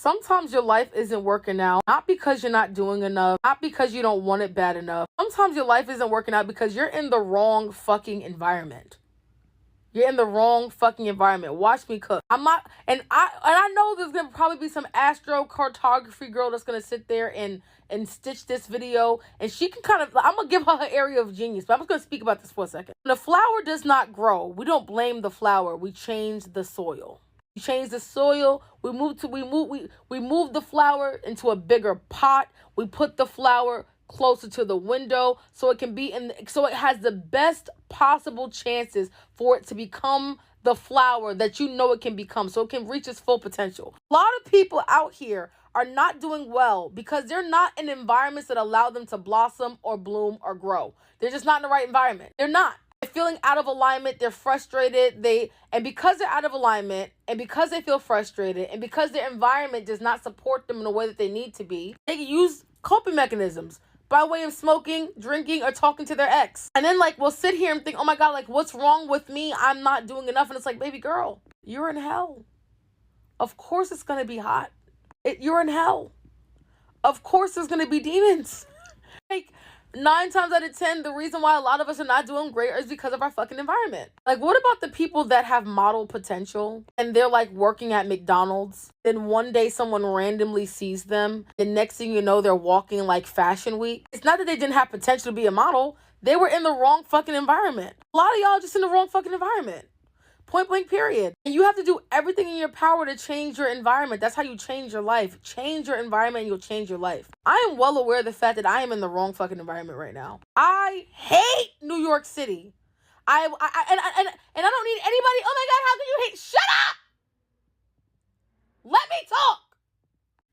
Sometimes your life isn't working out, not because you're not doing enough, not because you don't want it bad enough. Sometimes your life isn't working out because you're in the wrong fucking environment. You're in the wrong fucking environment. Watch me cook. I know there's gonna probably be some astrocartography girl that's gonna sit there and stitch this video, and she can I'm gonna give her her area of genius, but I'm just gonna speak about this for a second. When the flower does not grow, we don't blame the flower. We change the soil. We change the soil. We move the flower into a bigger pot. We put the flower closer to the window so it can be so it has the best possible chances for it to become the flower that you know it can become, so it can reach its full potential. A lot of people out here are not doing well because they're not in environments that allow them to blossom or bloom or grow. They're just not in the right environment. They're not. They're feeling out of alignment. They're frustrated. And because they're out of alignment, and because they feel frustrated, and because their environment does not support them in the way that they need to be, they can use coping mechanisms by way of smoking, drinking, or talking to their ex. And then we'll sit here and think, oh my God, what's wrong with me? I'm not doing enough. And it's like, baby girl, you're in hell. Of course it's going to be hot. You're in hell. Of course there's going to be demons. 9 times out of 10, the reason why a lot of us are not doing great is because of our fucking environment. What about the people that have model potential and they're working at McDonald's? Then one day someone randomly sees them. The next thing you know, they're walking Fashion Week. It's not that they didn't have potential to be a model. They were in the wrong fucking environment. A lot of y'all just in the wrong fucking environment. Point blank, period. And you have to do everything in your power to change your environment. That's how you change your life. Change your environment and you'll change your life. I am well aware of the fact that I am in the wrong fucking environment right now. I hate New York City. And I don't need anybody. Oh my God, how can you hate? Shut up! Let me talk.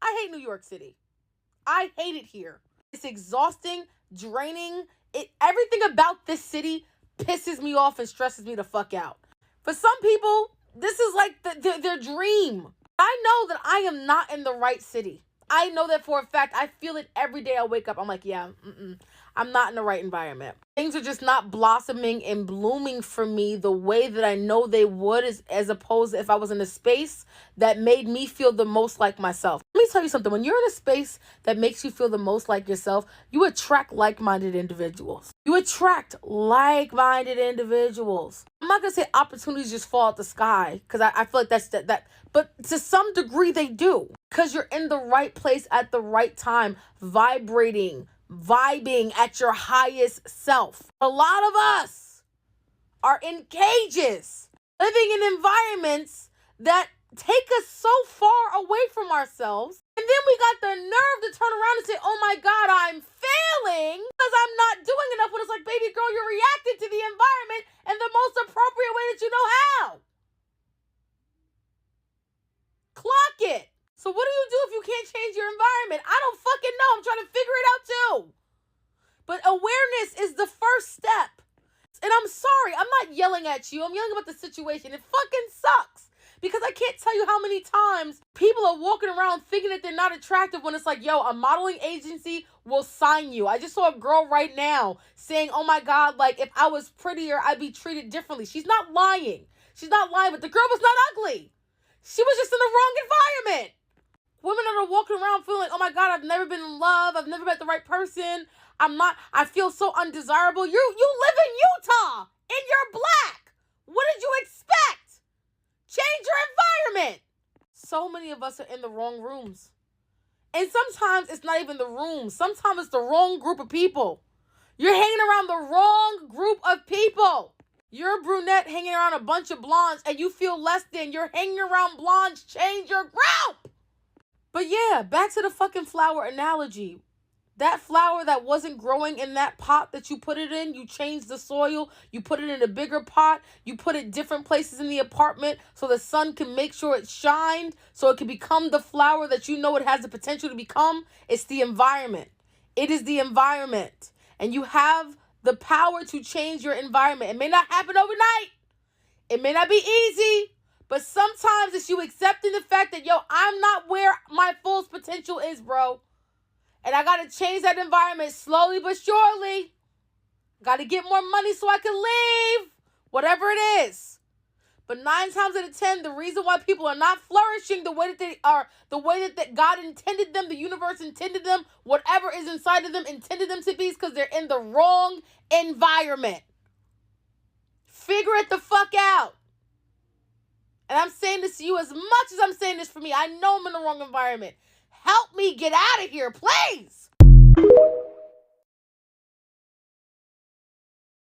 I hate New York City. I hate it here. It's exhausting, draining. Everything about this city pisses me off and stresses me the fuck out. For some people, this is their dream. I know that I am not in the right city. I know that for a fact. I feel it every day I wake up. I'm like, yeah, I'm not in the right environment. Things are just not blossoming and blooming for me the way that I know they would, as opposed to if I was in a space that made me feel the most like myself. Let me tell you something. When you're in a space that makes you feel the most like yourself, you attract like-minded individuals. You attract like-minded individuals. I'm not going to say opportunities just fall out the sky, because I feel like that's that. But to some degree they do, because you're in the right place at the right time, vibing at your highest self. A lot of us are in cages, living in environments that take us so far away from ourselves. And then we got the nerve to turn around and say, oh my God, I'm failing because I'm not doing enough. When it's like, baby girl, you're reacting to the environment in the most appropriate way that you know how. Clock it. So what do you do if you can't change your environment? I don't fucking know. I'm trying to figure it out too. But awareness is the first step. And I'm sorry, I'm not yelling at you. I'm yelling about the situation. It fucking sucks. Because I can't tell you how many times people are walking around thinking that they're not attractive when it's like, yo, a modeling agency will sign you. I just saw a girl right now saying, oh my God, if I was prettier, I'd be treated differently. She's not lying. But the girl was not ugly. She was just in the wrong environment. Women that are walking around feeling like, oh my God, I've never been in love. I've never met the right person. I feel so undesirable. You live in Utah and you're black. What did you expect? Change your environment. So many of us are in the wrong rooms. And sometimes it's not even the room. Sometimes it's the wrong group of people. You're hanging around the wrong group of people. You're a brunette hanging around a bunch of blondes and you feel less than. You're hanging around blondes. Change your group. But yeah, back to the fucking flower analogy. That flower that wasn't growing in that pot that you put it in, you changed the soil, you put it in a bigger pot, you put it different places in the apartment so the sun can make sure it shined, so it can become the flower that you know it has the potential to become. It's the environment. It is the environment. And you have the power to change your environment. It may not happen overnight. It may not be easy. But sometimes it's you accepting the fact that, yo, I'm not where my fullest potential is, bro. And I got to change that environment slowly but surely. Got to get more money so I can leave. Whatever it is. But 9 times out of 10, the reason why people are not flourishing the way that they are, the way that God intended them, the universe intended them, whatever is inside of them intended them to be, is because they're in the wrong environment. Figure it the fuck out. And I'm saying this to you as much as I'm saying this for me. I know I'm in the wrong environment. Help me get out of here, please.